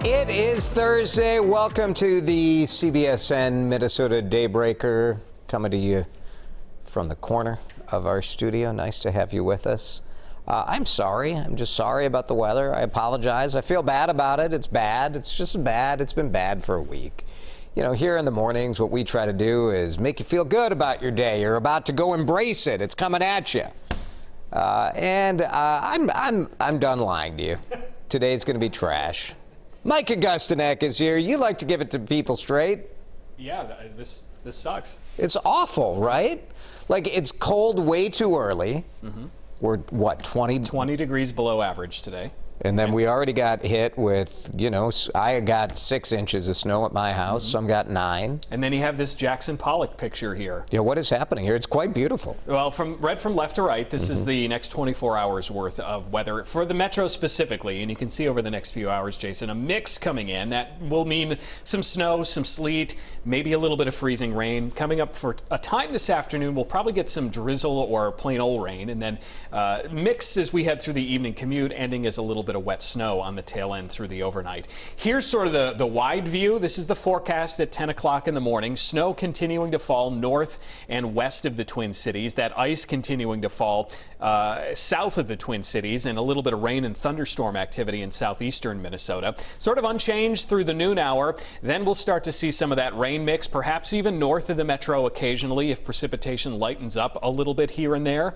It is Thursday. Welcome to the CBSN Minnesota Daybreaker, coming to you from the corner of our studio. Nice to have you with us. I'm sorry. I'm just sorry about the weather. I apologize. I feel bad about it. It's bad. It's just bad. It's been bad for a week. You know, here in the mornings, what we try to do is make you feel good about your day. You're about to go embrace it. It's coming at you. I'm done lying to you. Today's going to be trash. Mike Augustinek is here. You like to give it to people straight. Yeah, this sucks. It's awful, right? Like, it's cold way too early. Mm-hmm. We're, what, 20? 20 degrees below average today. And then we already got hit with, you know, I got 6 inches of snow at my house. Some got 9. And then you have this Jackson Pollock picture here. Yeah, what is happening here? It's quite beautiful. Well, read from left to right, this is the next 24 hours worth of weather for the metro specifically. And you can see over the next few hours, Jason, a mix coming in. That will mean some snow, some sleet, maybe a little bit of freezing rain. Coming up for a time this afternoon, we'll probably get some drizzle or plain old rain. And then mix as we head through the evening commute, ending as a little bit of wet snow on the tail end through the overnight. Here's sort of the wide view. This is the forecast at 10 o'clock in the morning. Snow continuing to fall north and west of the Twin Cities. That ice continuing to fall south of the Twin Cities, and a little bit of rain and thunderstorm activity in southeastern Minnesota. Sort of unchanged through the noon hour. Then we'll start to see some of that rain mix, perhaps even north of the metro occasionally if precipitation lightens up a little bit here and there.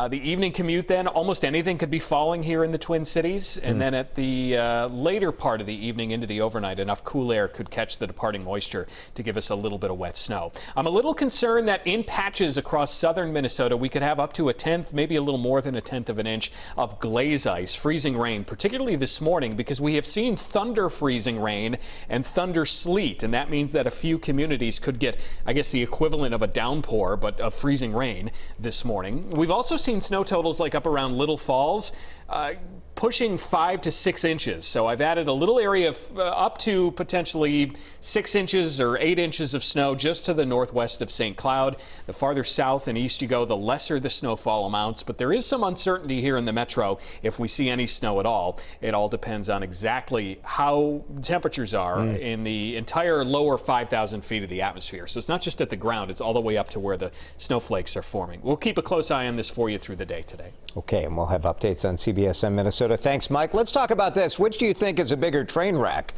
The evening commute then, almost anything could be falling here in the Twin Cities. And then at the later part of the evening into the overnight, enough cool air could catch the departing moisture to give us a little bit of wet snow. I'm a little concerned that in patches across southern Minnesota, we could have up to a tenth, maybe a little more than a tenth of an inch of glaze ice, freezing rain, particularly this morning, because we have seen thunder freezing rain and thunder sleet. And that means that a few communities could get, I guess, the equivalent of a downpour, but of freezing rain this morning. We've also seen snow totals like up around Little Falls pushing 5 to 6 inches. So I've added a little area of up to potentially 6 inches or 8 inches of snow just to the northwest of St. Cloud. The farther south and east you go, the lesser the snowfall amounts. But there is some uncertainty here in the metro if we see any snow at all. It all depends on exactly how temperatures are in the entire lower 5,000 feet of the atmosphere. So it's not just at the ground, it's all the way up to where the snowflakes are forming. We'll keep a close eye on this for you through the day today. Okay, and we'll have updates on CBSN Minnesota. Thanks, Mike. Let's talk about this. Which do you think is a bigger train wreck,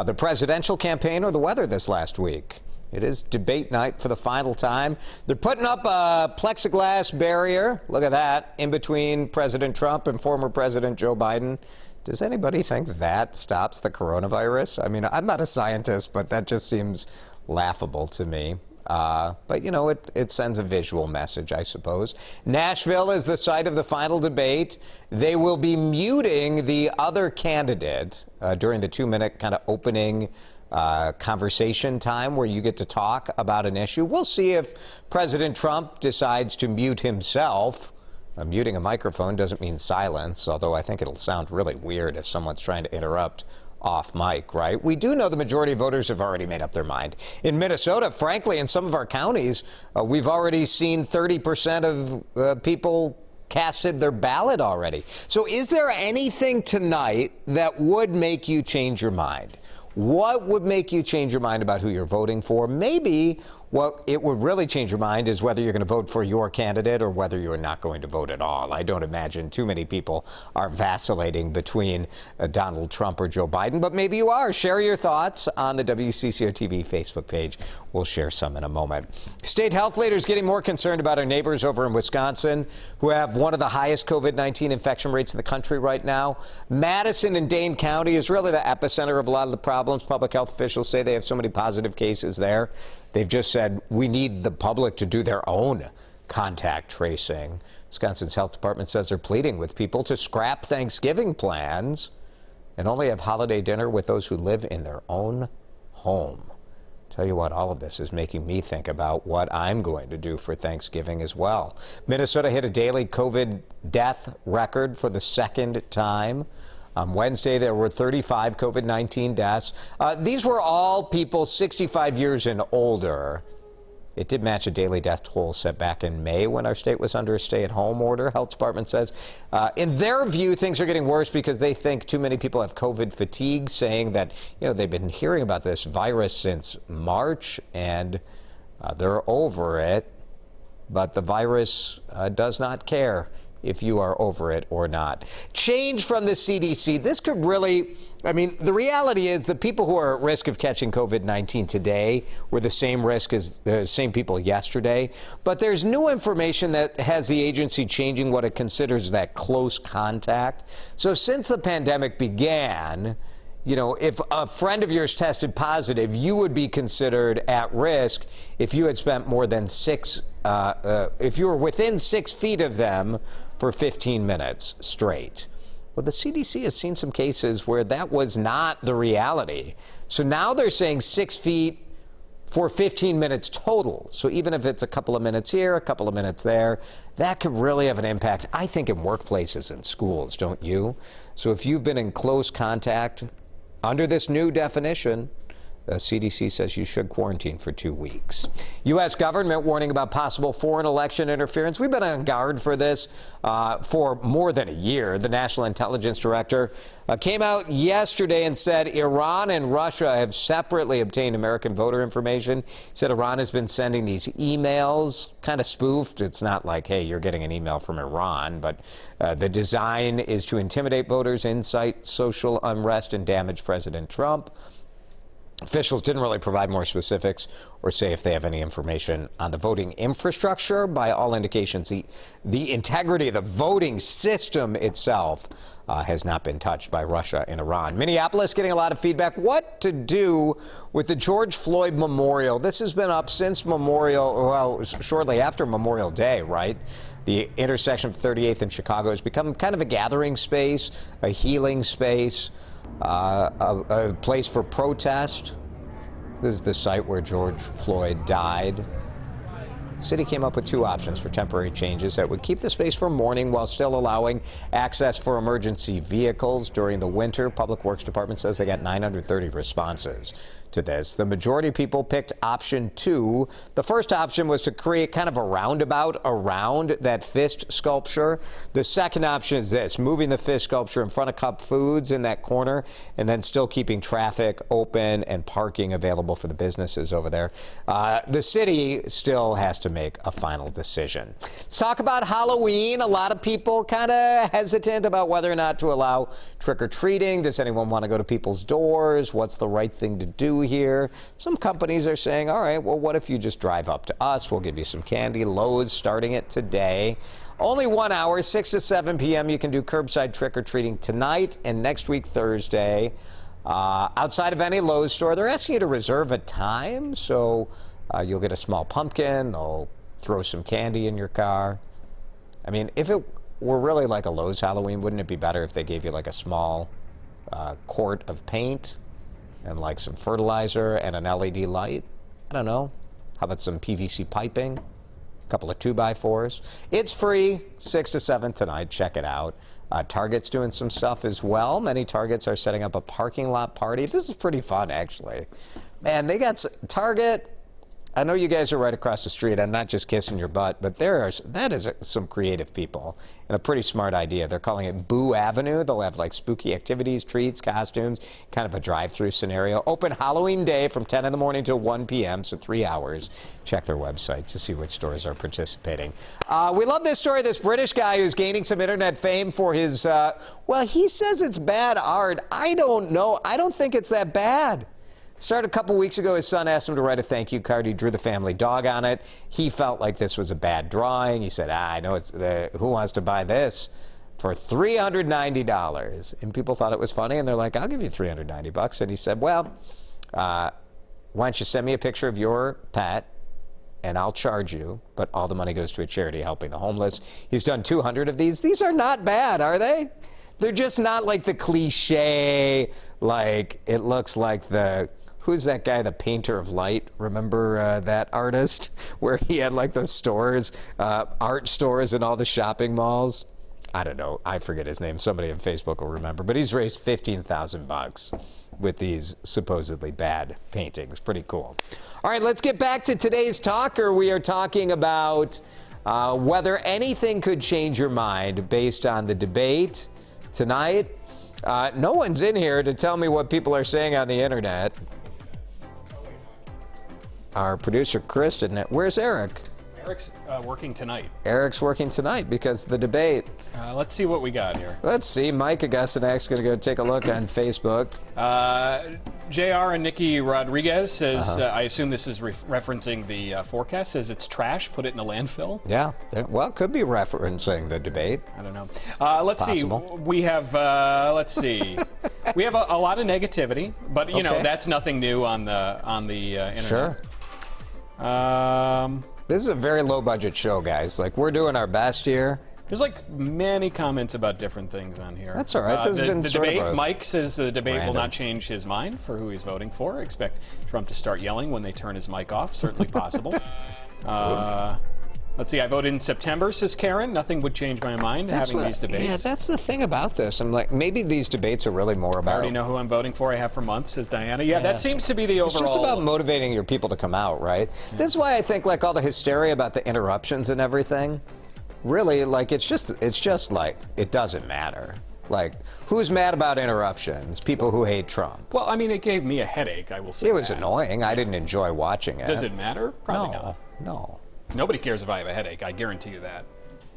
the presidential campaign or the weather this last week? It is debate night for the final time. They're putting up a plexiglass barrier, look at that, in between President Trump and former President Joe Biden. Does anybody think that stops the coronavirus? I mean, I'm not a scientist, but that just seems laughable to me. But, you know, it sends a visual message, I suppose. Nashville is the site of the final debate. They will be muting the other candidate during the 2-minute kind of opening conversation time where you get to talk about an issue. We'll see if President Trump decides to mute himself. Muting a microphone doesn't mean silence, although I think it'll sound really weird if someone's trying to interrupt off mic, right? We do know the majority of voters have already made up their mind. In Minnesota, frankly, in some of our counties, we've already seen 30% of people casted their ballot already. So is there anything tonight that would make you change your mind? What would make you change your mind about who you're voting for? Maybe what it would really change your mind is whether you're going to vote for your candidate or whether you're not going to vote at all. I don't imagine too many people are vacillating between Donald Trump or Joe Biden, but maybe you are. Share your thoughts on the WCCO TV Facebook page. We'll share some in a moment. State health leaders getting more concerned about our neighbors over in Wisconsin who have one of the highest COVID-19 infection rates in the country right now. Madison and Dane County is really the epicenter of a lot of the problems. Public health officials say they have so many positive cases there. They've just said we need the public to do their own contact tracing. Wisconsin's health department says they're pleading with people to scrap Thanksgiving plans and only have holiday dinner with those who live in their own home. Tell you what, all of this is making me think about what I'm going to do for Thanksgiving as well. Minnesota hit a daily COVID death record for the second time. On Wednesday, there were 35 COVID-19 deaths. These were all people 65 years and older. It did match a daily death toll set back in May when our state was under a stay-at-home order, health department says. In their view, things are getting worse because they think too many people have COVID fatigue, saying that, they've been hearing about this virus since March, and they're over it. But the virus does not care if you are over it or not. Change from the CDC. This could really, the reality is the people who are at risk of catching COVID-19 today were the same risk as the same people yesterday. But there's new information that has the agency changing what it considers that close contact. So since the pandemic began, if a friend of yours tested positive, you would be considered at risk if you had spent more than if you were within 6 feet of them for 15 minutes straight. Well, the CDC has seen some cases where that was not the reality. So now they're saying 6 feet for 15 minutes total. So even if it's a couple of minutes here, a couple of minutes there, that could really have an impact, I think, in workplaces and schools, don't you? So if you've been in close contact under this new definition, the CDC says you should quarantine for 2 weeks. U.S. government warning about possible foreign election interference. We've been on guard for this for more than a year. The National Intelligence Director came out yesterday and said Iran and Russia have separately obtained American voter information. He said Iran has been sending these emails, kind of spoofed. It's not like, hey, you're getting an email from Iran, but the design is to intimidate voters, incite social unrest, and damage President Trump. Officials didn't really provide more specifics or say if they have any information on the voting infrastructure. By all indications, the integrity of the voting system itself has not been touched by Russia and Iran. Minneapolis getting a lot of feedback. What to do with the George Floyd Memorial? This has been up since shortly after Memorial Day, right? The intersection of 38th and Chicago has become kind of a gathering space, a healing space. A place for protest. This is the site where George Floyd died. City came up with 2 options for temporary changes that would keep the space for mourning while still allowing access for emergency vehicles during the winter. Public Works Department says they got 930 responses to this. The majority of people picked option 2. The first option was to create kind of a roundabout around that fist sculpture. The second option is this, moving the fist sculpture in front of Cup Foods in that corner and then still keeping traffic open and parking available for the businesses over there. The city still has to make a final decision. Let's talk about Halloween. A lot of people kind of hesitant about whether or not to allow trick-or-treating. Does anyone want to go to people's doors? What's the right thing to do here? Some companies are saying, all right, well, what if you just drive up to us? We'll give you some candy. Lowe's starting it today. Only 1 hour, 6 to 7 p.m. You can do curbside trick-or-treating tonight and next week, Thursday. Outside of any Lowe's store, they're asking you to reserve a time, so you'll get a small pumpkin. They'll throw some candy in your car. If it were really like a Lowe's Halloween, wouldn't it be better if they gave you like a small quart of paint and like some fertilizer and an LED light? I don't know. How about some PVC piping? A couple of 2x4s. It's free, 6 to 7 tonight. Check it out. Target's doing some stuff as well. Many Targets are setting up a parking lot party. This is pretty fun, actually. Man, they got Target. I know you guys are right across the street. I'm not just kissing your butt, but that is some creative people and a pretty smart idea. They're calling it Boo Avenue. They'll have like spooky activities, treats, costumes, kind of a drive-through scenario. Open Halloween Day from 10 in the morning till 1 p.m., so 3 hours. Check their website to see which stores are participating. We love this story. This British guy who's gaining some internet fame for his, he says it's bad art. I don't know. I don't think it's that bad. Started a couple weeks ago. His son asked him to write a thank you card. He drew the family dog on it. He felt like this was a bad drawing. He said, I know it's who wants to buy this for $390? And people thought it was funny, and they're like, I'll give you $390. And he said, well, why don't you send me a picture of your pet, and I'll charge you, but all the money goes to a charity helping the homeless. He's done 200 of these. These are not bad, are they? They're just not like the cliche, like it looks like who's that guy, the painter of light? Remember that artist where he had like those stores, art stores in all the shopping malls? I don't know, I forget his name. Somebody on Facebook will remember, but he's raised $15,000 with these supposedly bad paintings. Pretty cool. All right, let's get back to today's talker. We are talking about whether anything could change your mind based on the debate tonight. No one's in here to tell me what people are saying on the internet. Our producer, Kristen, where's Eric? Eric's working tonight. Eric's working tonight because the debate. Let's see what we got here. Let's see. Mike Augustinak's going to go take a look on Facebook. JR and Nikki Rodriguez says, I assume this is referencing the forecast, says it's trash, put it in a landfill. Yeah. Well, it could be referencing the debate. I don't know. Let's Possible. see. We have, let's see. We have a lot of negativity, but, you know, that's nothing new on the internet. Sure. This is a very low-budget show, guys. Like, we're doing our best here. There's like many comments about different things on here. That's all right. This has been the sort debate. of a Mike says the debate random. will not change his mind for who he's voting for. Expect Trump to start yelling when they turn his mic off. Certainly possible. Let's see. I voted in September, says Karen. Nothing would change my mind having these debates. Yeah, that's the thing about this. I'm like, maybe these debates are really more I about. already know who I'm voting for. I have for months, says Diana. Yeah, that seems to be the overall. It's just about motivating your people to come out, right? Yeah. This is why I think like all the hysteria about the interruptions and everything. Really, like it's just like it doesn't matter. Like, who's mad about interruptions? People who hate Trump. Well, I mean, it gave me a headache, I will say. It was annoying. I didn't enjoy watching it. Does it matter? Probably not. No. Nobody cares if I have a headache. I guarantee you that.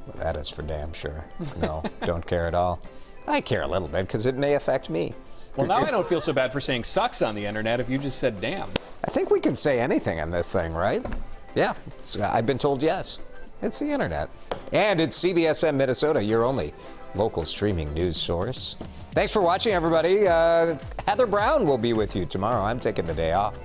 Well, that is for damn sure. No, don't care at all. I care a little bit because it may affect me. Well, now I don't feel so bad for saying sucks on the internet if you just said damn. I think we can say anything on this thing, right? Yeah, I've been told yes. It's the internet. And it's CBSN Minnesota, your only local streaming news source. Thanks for watching, everybody. Heather Brown will be with you tomorrow. I'm taking the day off.